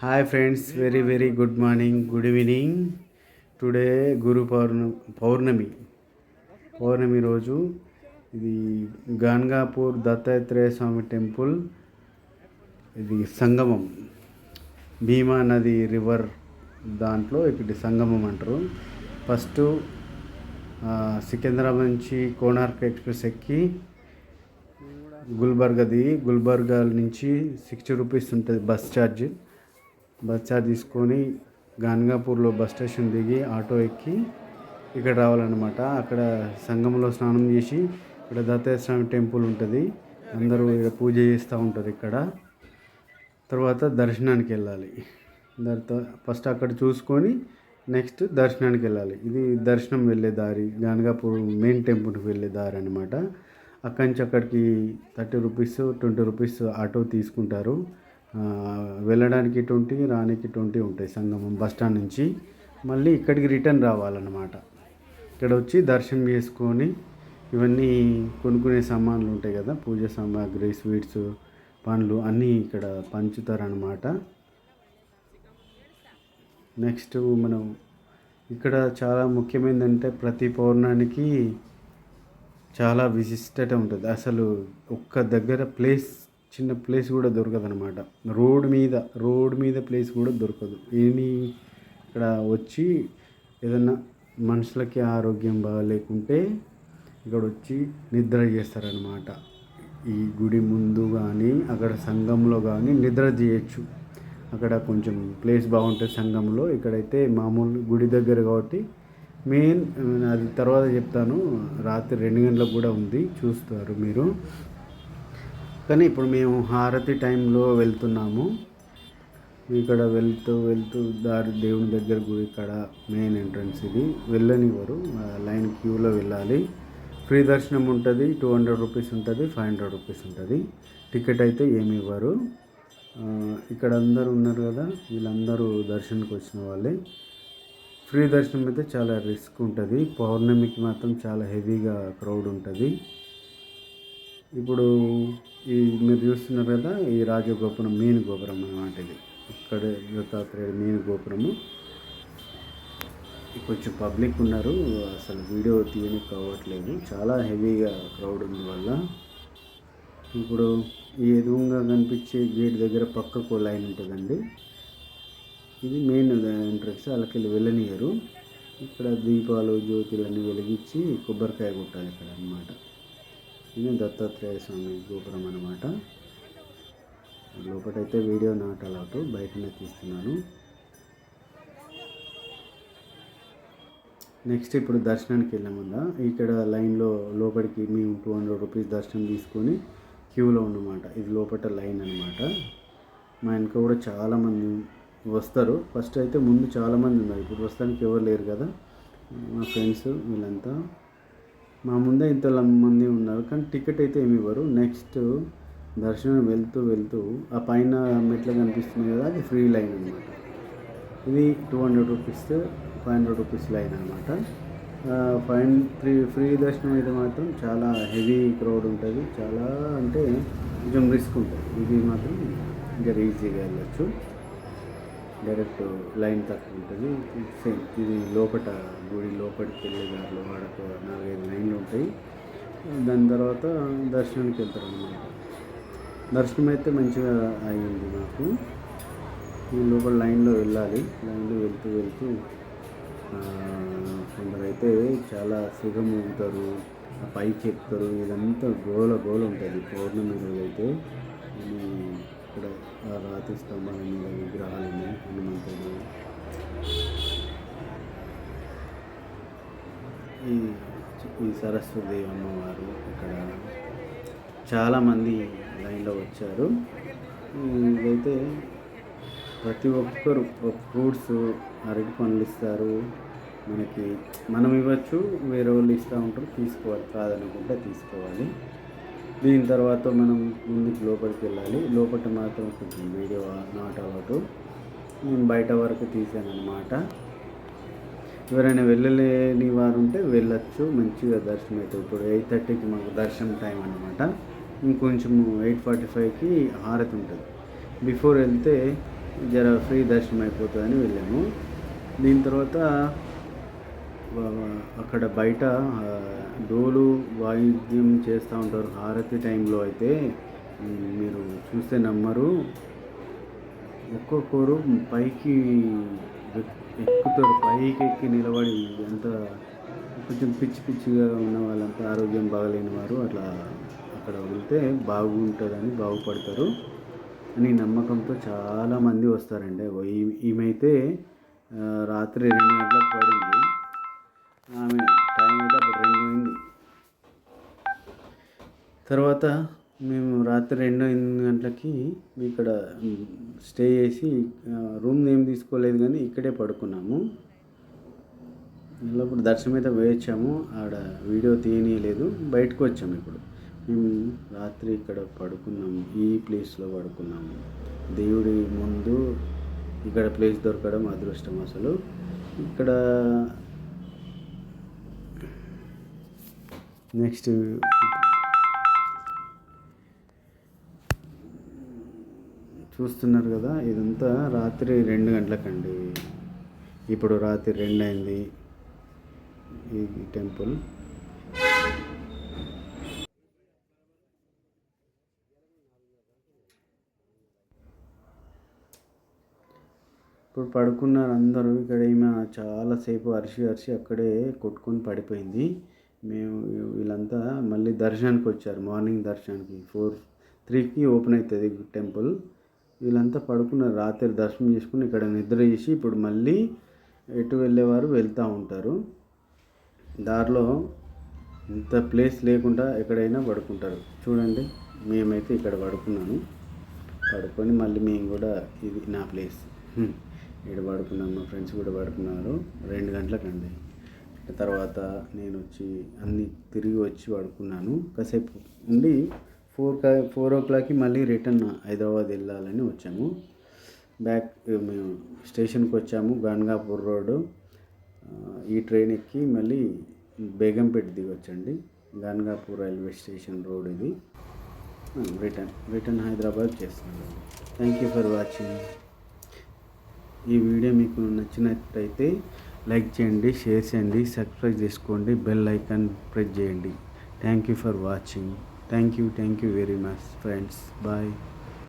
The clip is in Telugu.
Hi friends, very very good morning, good evening. Today Guru Purnima రోజు ఇది గాన్గాపూర్ దత్తాత్రేయ స్వామి టెంపుల్. ఇది సంగమం, భీమా నది రివర్ దాంట్లో ఇక్కడ సంగమం అంటారు. ఫస్ట్ సికింద్రాబాద్ నుంచి కోనార్క్ ఎక్స్ప్రెస్ ఎక్కి గుల్బర్గా నుంచి 60 రూపీస్ ఉంటుంది బస్ ఛార్జ్ తీసుకొని గాన్గాపూర్లో బస్ స్టేషన్ దిగి ఆటో ఎక్కి ఇక్కడ రావాలన్నమాట. అక్కడ సంగంలో స్నానం చేసి ఇక్కడ దత్తాత్రేయ స్వామి టెంపుల్ ఉంటుంది. అందరూ ఇక్కడ పూజ చేస్తూ ఉంటారు. ఇక్కడ తర్వాత దర్శనానికి వెళ్ళాలి. ఫస్ట్ అక్కడ చూసుకొని నెక్స్ట్ దర్శనానికి వెళ్ళాలి. ఇది దర్శనం వెళ్ళే దారి, గాన్గాపూర్ మెయిన్ టెంపుల్కి వెళ్ళే దారి అనమాట. అక్కడి నుంచి అక్కడికి 30 రూపీస్ 20 రూపీస్ ఆటో తీసుకుంటారు. వెళ్ళడానికి 20, రానికి 20 ఉంటాయి. సంగమం బస్ స్టాండ్ నుంచి మళ్ళీ ఇక్కడికి రిటర్న్ రావాలన్నమాట. ఇక్కడ వచ్చి దర్శనం చేసుకొని ఇవన్నీ కొనుక్కునే సామాన్లు ఉంటాయి కదా, పూజ సామాగ్రి, స్వీట్స్, పండ్లు అన్నీ ఇక్కడ పంచుతారనమాట. నెక్స్ట్ మనం ఇక్కడ చాలా ముఖ్యమైనదంటే ప్రతి పౌర్ణానికి చాలా విశిష్టత ఉంటుంది. అసలు ఒక్క దగ్గర చిన్న ప్లేస్ కూడా దొరకదు అనమాట. రోడ్ మీద ప్లేస్ కూడా దొరకదు. ఇక్కడ వచ్చి ఏదన్నా మనుషులకి ఆరోగ్యం బాగాలేకుంటే ఇక్కడ వచ్చి నిద్ర చేస్తారనమాట. ఈ గుడి ముందు కానీ అక్కడ సంఘంలో కానీ నిద్ర చేయొచ్చు. అక్కడ కొంచెం ప్లేస్ బాగుంటుంది సంఘంలో. ఇక్కడైతే మామూలు గుడి దగ్గర కాబట్టి మెయిన్ అది తర్వాత చెప్తాను. రాత్రి 2 గంటలకు కూడా ఉంది, చూస్తారు మీరు. కానీ ఇప్పుడు మేము హారతి టైంలో వెళ్తున్నాము. ఇక్కడ వెళ్తూ దేవుని దగ్గర గుడి ఇక్కడ మెయిన్ ఎంట్రన్స్. ఇది వెళ్ళనివ్వరు, లైన్ క్యూలో వెళ్ళాలి. ఫ్రీ దర్శనం ఉంటుంది. 200 రూపీస్ ఉంటుంది, 500 రూపీస్ ఉంటుంది. టికెట్ అయితే ఏమి ఇవ్వరు. ఇక్కడ అందరూ ఉన్నారు కదా, వీళ్ళందరూ దర్శనానికి వచ్చిన వాళ్ళే. ఫ్రీ దర్శనం అయితే చాలా రిస్క్ ఉంటుంది. పౌర్ణమికి మాత్రం చాలా హెవీగా క్రౌడ్ ఉంటుంది. ఇప్పుడు మీరు చూస్తున్నారు కదా, ఈ రాజగోపురం మెయిన్ గోపురం అన్నమాట. ఇది ఇక్కడ దత్తాత్రేయ మెయిన్ గోపురము. కొంచెం పబ్లిక్ ఉన్నారు, అసలు వీడియో తీయడానికి కావట్లేదు, చాలా హెవీగా క్రౌడ్ ఉంది వల్ల. ఇప్పుడు ఈ ఎదురుగా కనిపించే గేట్ దగ్గర పక్కకు లైన్ ఉంటుందండి. ఇది మెయిన్ ఎంట్రన్స్. వాళ్ళకి వెళ్ళనియరు. ఇక్కడ దీపాలు, జ్యోతులన్నీ వెలిగించి కొబ్బరికాయ కొట్టాలి ఇక్కడ అన్నమాట. ఇది దత్తాత్రేయ స్వామి గోపురం అన్నమాట. లోపలైతే వీడియో నాట్ అలౌడ్, బయటనే తీస్తున్నాను. నెక్స్ట్ ఇప్పుడు దర్శనానికి వెళ్ళామన్నా. ఇక్కడ లైన్లో లోపలికి మేము 200 రూపీస్ దర్శనం తీసుకొని క్యూలో ఉన్నమాట. ఇది లోపల లైన్ అనమాట. మా వెనక కూడా చాలామంది వస్తారు. ఫస్ట్ అయితే ముందు చాలామంది ఉన్నారు, ఇప్పుడు వస్తానికి ఎవరు లేరు కదా. మా ఫ్రెండ్స్ వీళ్ళంతా మా ముందే ఇంత మంది ఉన్నారు, కానీ టికెట్ అయితే ఏమి ఇవ్వరు. నెక్స్ట్ దర్శనం వెళ్తూ ఆ పైన మెట్లు కనిపిస్తుంది కదా, అది ఫ్రీ లైన్ అనమాట. ఇది 200 రూపీస్ 500 రూపీస్ లైన్ అనమాట. ఫ్రీ దర్శనం అయితే మాత్రం చాలా హెవీ క్రౌడ్ ఉంటుంది. చాలా అంటే కొంచెం రిస్క్ ఉంటుంది. ఇది మాత్రం ఇంకా ఈజీగా వెళ్ళచ్చు. డైరెక్ట్ లైన్ తక్కువ ఉంటుంది. సేమ్ ఇది లోపల గుడి లోపలికి వెళ్ళే దారిలో వాడకు 4-5 లైన్లు ఉంటాయి. దాని తర్వాత దర్శనానికి వెళ్తారు అన్నమాట. దర్శనం అయితే మంచిగా అయ్యింది నాకు. ఈ లోపల లైన్లో వెళ్ళాలి. లైన్లో వెళ్తూ కొందరైతే చాలా సుఖం ఉంటారు, పైకి ఎక్కుతారు. ఇదంతా గోల ఉంటుంది పౌర్ణమి రోజు అయితే. ఇక్కడ రాతి స్తంభాల మీద విగ్రహాలు ఉన్నాయి, హనుమంతుడు. ఈ సరస్వతి అమ్మవారు. ఇక్కడ చాలామంది లైన్లో వచ్చారు. ఇదైతే ప్రతి ఒక్కరు ఫ్రూట్స్, అరటి పండ్లు ఇస్తారు మనకి. మనం ఇవ్వచ్చు, వేరే వాళ్ళు ఇస్తూ ఉంటారు, తీసుకోవాలి. కాదనుకుంటే తీసుకోవాలి. దీని తర్వాత మనం ముందుకు లోపలికి వెళ్ళాలి. లోపల మాత్రం కొంచెం వీడియో నాట్ అలౌడ్. నేను బయట వరకు తీసాను అనమాట. ఎవరైనా వెళ్ళలేని వారు ఉంటే వెళ్ళచ్చు, మంచిగా దర్శనం అవుతుంది. ఇప్పుడు 8:30కి మాకు దర్శనం టైం అనమాట. ఇంకొంచెము 8:45కి హారతి ఉంటుంది. బిఫోర్ వెళ్తే జర ఫ్రీ దర్శనం అయిపోతుందని వెళ్ళాము. దీని తర్వాత అక్కడ బయట డోలు వాయిద్యం చేస్తూ ఉంటారు హారతి టైంలో అయితే. మీరు చూస్తే నమ్మరు, ఒక్కొక్కరు పైకి ఎక్కుతారు, పైకి ఎక్కి నిలబడి. అంత కొంచెం పిచ్చి పిచ్చిగా ఉన్న వాళ్ళంతా, ఆరోగ్యం బాగలేని వారు అట్లా అక్కడ వెళ్తే బాగుంటుందని, బాగుపడతారు అని నమ్మకంతో చాలామంది వస్తారండి. ఈమెయితే రాత్రి 2 గంటలకు పడింది. ఆమె టైం అయితే అప్పుడు 2 అయింది. తర్వాత మేము రాత్రి 2 గంటలకి ఇక్కడ స్టే చేసి రూమ్ ఏం తీసుకోలేదు, కానీ ఇక్కడే పడుకున్నాము. ఇప్పుడు దర్శనం అయితే వేయించాము, ఆడ వీడియో తీయనీయలేదు, బయటకు వచ్చాము. ఇప్పుడు మేము రాత్రి ఇక్కడ పడుకున్నాము, ఈ ప్లేస్లో పడుకున్నాము. దేవుడి ముందు ఇక్కడ ప్లేస్ దొరకడం అదృష్టం అసలు. ఇక్కడ నెక్స్ట్ చూస్తున్నారు కదా, ఇదంతా రాత్రి 2 గంటలకండి. ఇప్పుడు రాత్రి 2 అయింది. ఈ టెంపుల్ ఇప్పుడు పడుకున్నారు అందరూ. ఇక్కడ ఈమె చాలాసేపు అరిచి అక్కడే కొట్టుకొని పడిపోయింది. మేము వీళ్ళంతా మళ్ళీ దర్శనానికి వచ్చారు, మార్నింగ్ దర్శనానికి. 3కి ఓపెన్ అవుతుంది టెంపుల్. వీళ్ళంతా పడుకున్నారు, రాత్రి దర్శనం చేసుకుని ఇక్కడ నిద్ర చేసి ఇప్పుడు మళ్ళీ ఎటు వెళ్ళేవారు వెళ్తూ ఉంటారు. దారిలో ఇంత ప్లేస్ లేకుండా ఎక్కడైనా పడుకుంటారు. చూడండి, మేమైతే ఇక్కడ పడుకొని మళ్ళీ మేము కూడా, ఇది నా ప్లేస్, ఇక్కడ పడుకున్నాం. మా ఫ్రెండ్స్ కూడా పడుకున్నారు. 2 గంటలకండి. తర్వాత నేను వచ్చి అన్నీ తిరిగి వచ్చి పడుకున్నాను. కాసేపు ఉండి 4 o'clockకి మళ్ళీ రిటర్న్ హైదరాబాద్ వెళ్ళాలని వచ్చాము. మేము స్టేషన్కి వచ్చాము, గన్గాపూర్ రోడ్డు. ఈ ట్రైన్ ఎక్కి మళ్ళీ బేగంపేట దిగొచ్చండి. గన్గాపూర్ రైల్వే స్టేషన్ రోడ్ ఇది. రిటర్న్ హైదరాబాద్ చేస్తున్నాను. Thank you for watching. ఈ వీడియో మీకు నచ్చినట్టయితే లైక్ చేయండి, షేర్ చేయండి, సబ్స్క్రైబ్ చేసుకోండి, బెల్ ఐకాన్ ప్రెస్ చేయండి. Thank you for watching. Thank you very much, friends. Bye.